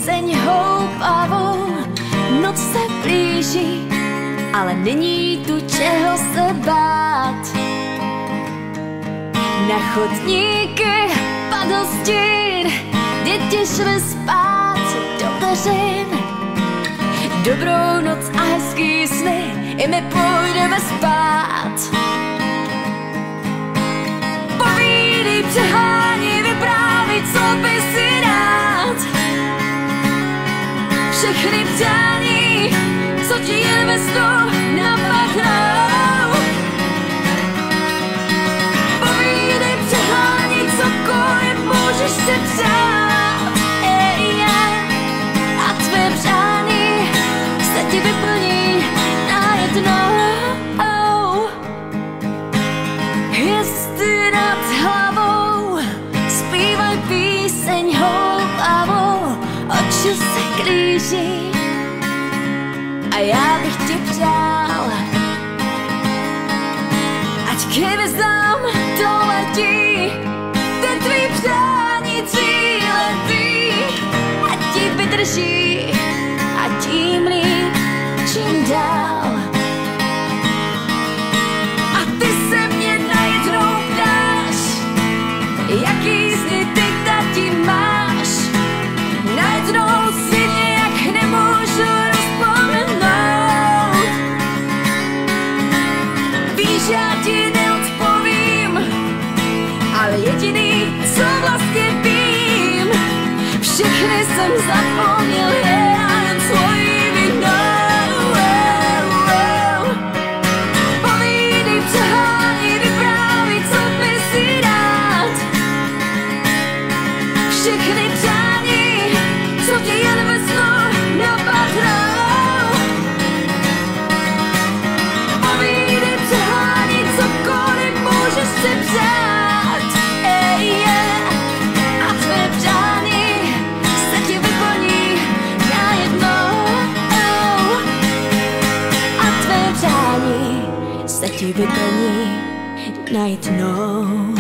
píseň houpavou. Noc se blíží, ale není tu čeho se bát. Na chodníky padl stín, děti šly spát do vteřin. Dobrou noc a hezký sny, i my půjdeme spát. Povídej, přehání, vyprávěj, co by si rád. Všechny přání, co ti jen ve snu napadnou. Povídej, přehání, cokoliv můžeš si přát. A tvé přání se ti vyplní najednou. Hvězdy nad hlavou zpívaj píseň houpavou. Oči se klíží a já bych ti přál, ať k hvězdám doletí ten tvý přání tříletý. Ať ti vydrží a tím líp, čím dál. A ty se mě najednou ptáš, jaký sny ty tati máš. Najednou si nějak nemůžu rozpomenout. Víš, já ti neodpovím, ale jediný, co vlastně vím, všechny jsem zapomněl, jen svojí vinou. Povídej, přehání, vyprávěj, co by si rád. Všechny přání, co tě jen ve snu napadnou. Povídej, přehání, cokoliv můžeš si přát. A tvé přání se ti vyplní najednou. A tvé přání se ti vyplní najednou.